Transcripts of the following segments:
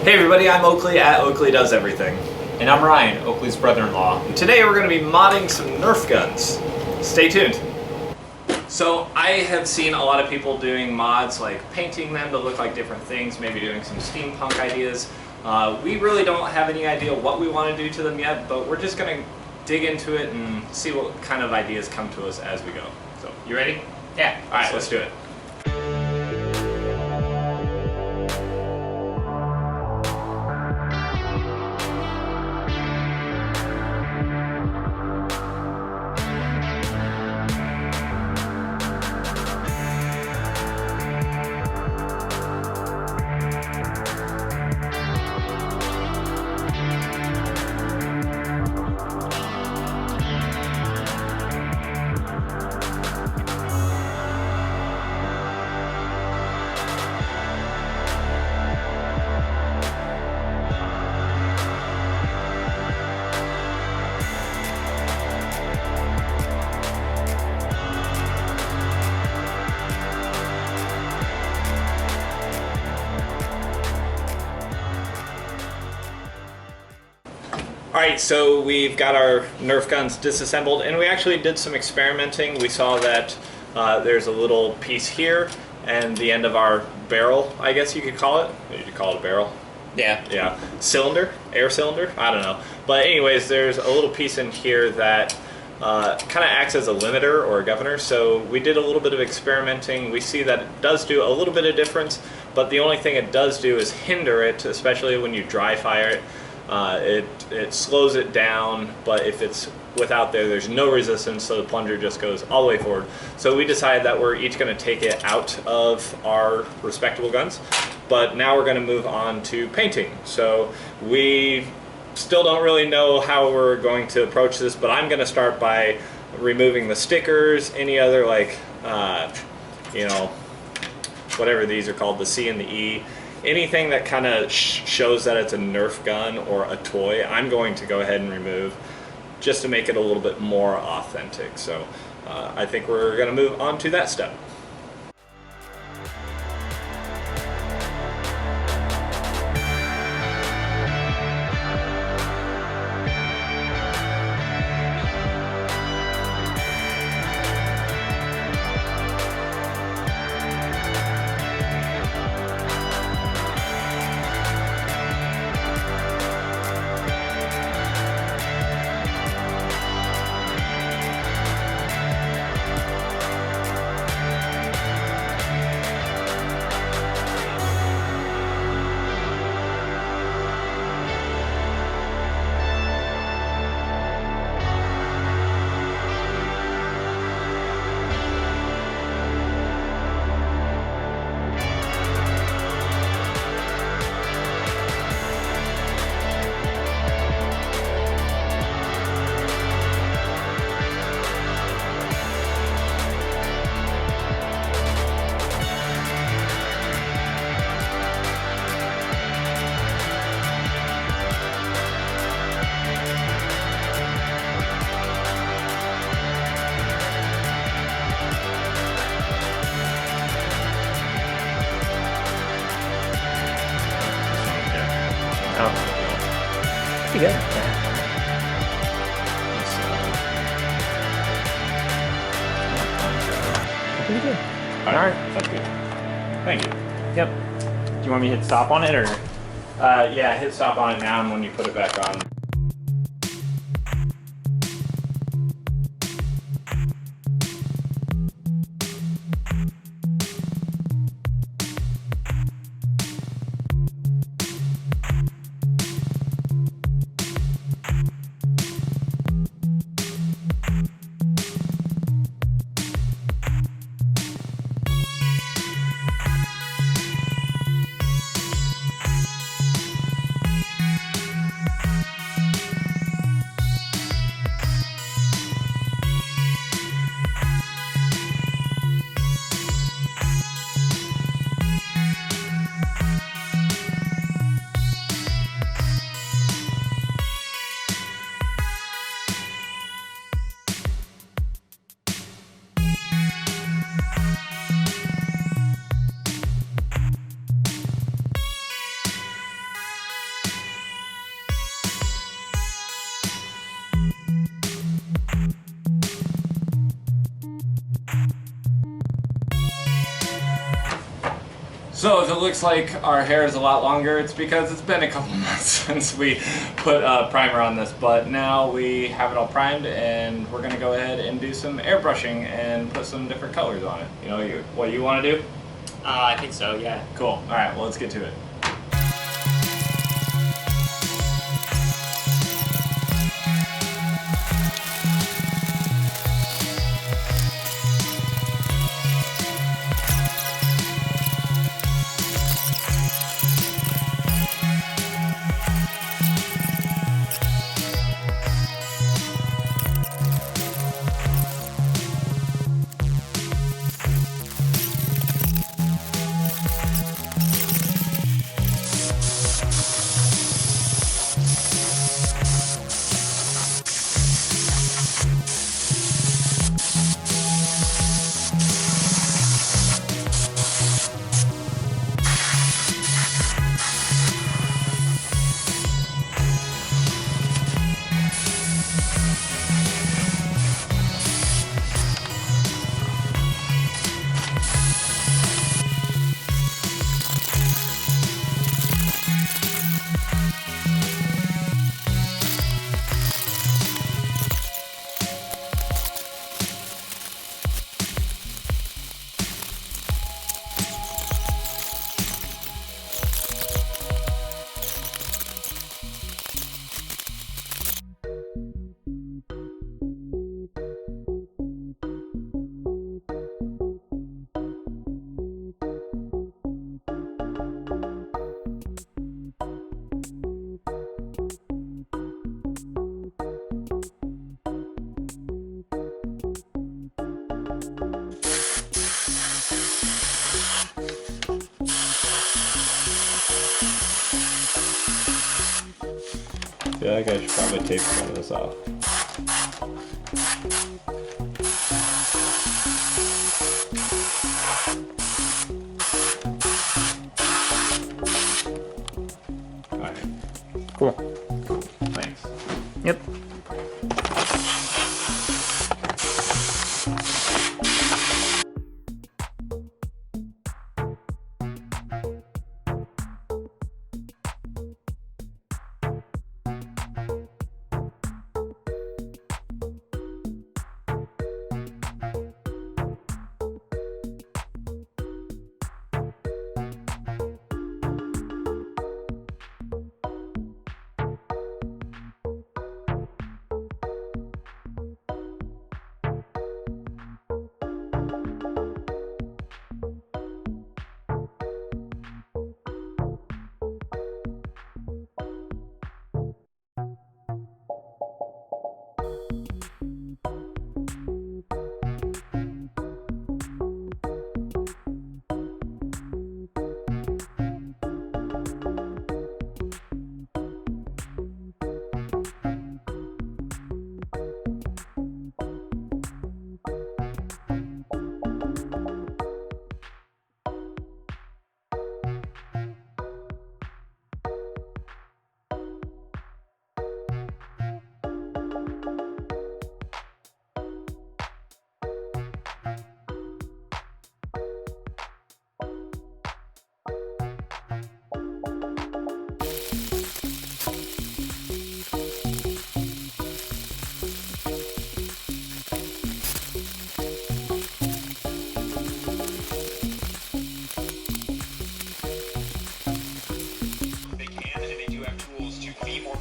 Hey everybody, I'm Oakley at Oakley Does Everything. And I'm Ryan, Oakley's brother-in-law. And today we're going to be modding some Nerf guns. Stay tuned. So I have seen a lot of people doing mods, like painting them to look like different things, maybe doing some steampunk ideas. We really don't have any idea what we want to do to them yet, but we're just going to dig into it and see what kind of ideas come to us as we go. So, you ready? Yeah. Alright, let's do it. Alright, so we've got our Nerf guns disassembled, and we actually did some experimenting. We saw that there's a little piece here, and the end of our barrel, I guess you could call it. Did you call it a barrel? Yeah. Yeah. Cylinder? Air cylinder? I don't know. But anyways, there's a little piece in here that kind of acts as a limiter or a governor. So we did a little bit of experimenting. We see that it does do a little bit of difference, but the only thing it does do is hinder it, especially when you dry fire it. It slows it down, but if it's without there's no resistance, so the plunger just goes all the way forward. So we decided that we're each going to take it out of our respectable guns, but now we're going to move on to painting. So we still don't really know how we're going to approach this, but I'm going to start by removing the stickers, any other like, you know, whatever these are called, the C and the E. Anything that kind of shows that it's a Nerf gun or a toy, I'm going to go ahead and remove just to make it a little bit more authentic. So I think we're going to move on to that step. Pretty good. Pretty good. Alright. Sounds good. Thank you. Yep. Do you want me to hit stop on it, or? Yeah, hit stop on it now, and when you put it back on. So if it looks like our hair is a lot longer, it's because it's been a couple months since we put a primer on this, but now we have it all primed and we're gonna go ahead and do some airbrushing and put some different colors on it. You know what you wanna do? I think so, yeah. Cool, all right, well let's get to it. I feel like I should probably tape some of this off. Alright. Cool. Thanks. Yep.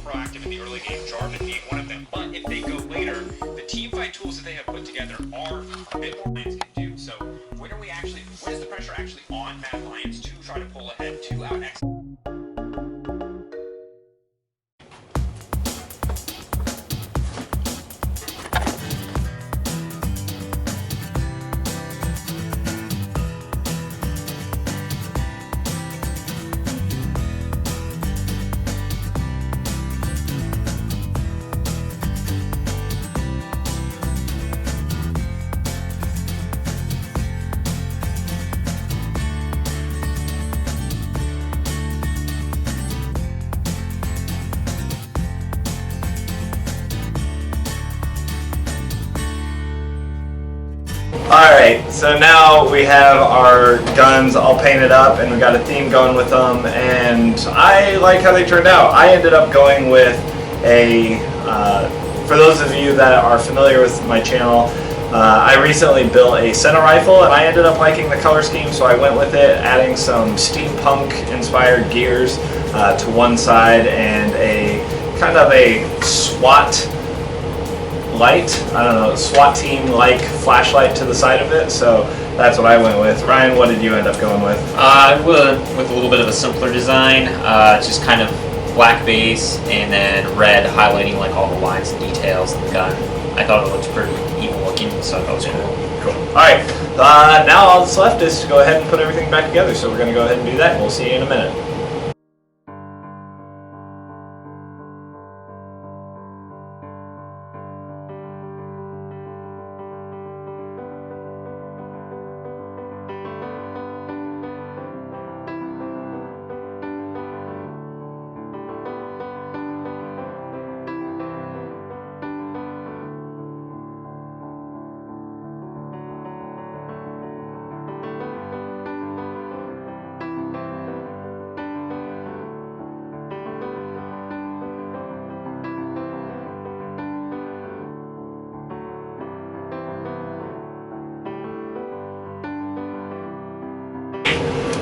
proactive in the early game, Jarvan being one of them. But if they go later, the team fight tools that they have put together are a bit more Lions can do. So when is the pressure actually on Mad Lions to try to pull ahead, to out X? Alright, so now we have our guns all painted up and we got a theme going with them, and I like how they turned out. I ended up going with a, for those of you that are familiar with my channel, I recently built a center rifle and I ended up liking the color scheme, so I went with it, adding some steampunk inspired gears to one side and a kind of a SWAT light, I don't know, SWAT team like flashlight to the side of it, so that's what I went with. Ryan, what did you end up going with? I went with a little bit of a simpler design, just kind of black base and then red highlighting like all the lines and details of the gun. I thought it looked pretty evil looking, so I thought it was cool. Cool. Alright, now all that's left is to go ahead and put everything back together, so we're going to go ahead and do that, and we'll see you in a minute.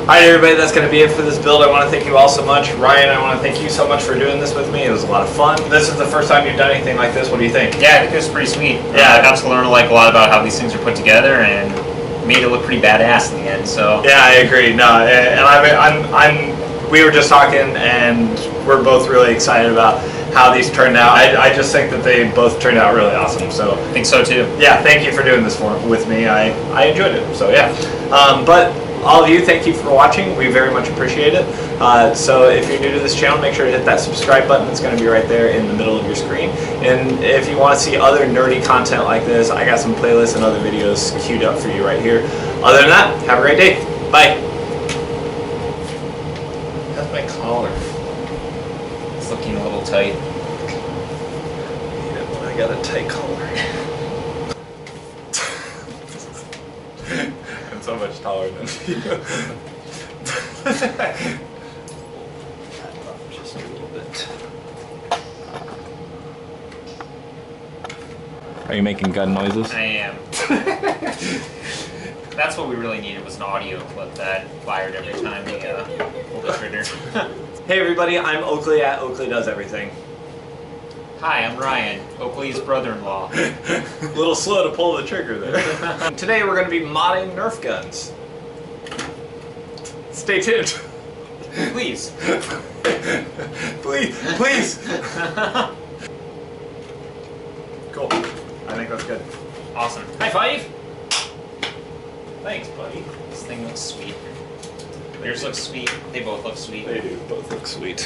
Alright everybody, that's going to be it for this build. I want to thank you all so much. Ryan, I want to thank you so much for doing this with me. It was a lot of fun. This is the first time you've done anything like this. What do you think? Yeah, I think it was pretty sweet. Yeah, I got to learn like a lot about how these things are put together and made it look pretty badass in the end. So yeah, I agree. No, and we were just talking, and we're both really excited about how these turned out. I just think that they both turned out really awesome. So I think so too. Yeah, thank you for doing this with me. I enjoyed it. So yeah, but all of you, thank you for watching. We very much appreciate it. So if you're new to this channel, make sure to hit that subscribe button. It's going to be right there in the middle of your screen. And if you want to see other nerdy content like this, I got some playlists and other videos queued up for you right here. Other than that, have a great day. Bye. That's my collar. It's looking a little tight. I got a tight collar. I'm so much taller than you. Just a little bit. Are you making gun noises? I am. That's what we really needed, was an audio clip that fired every time we pulled the trigger. Hey everybody, I'm Oakley at Oakley Does Everything. Hi, I'm Ryan, Oakley's brother-in-law. A little slow to pull the trigger there. Today we're going to be modding Nerf guns. Stay tuned. Please. Please. Cool. I think that's good. Awesome. High five! Thanks, buddy. This thing looks sweet. Yours looks sweet. They both look sweet. They do. Both look sweet.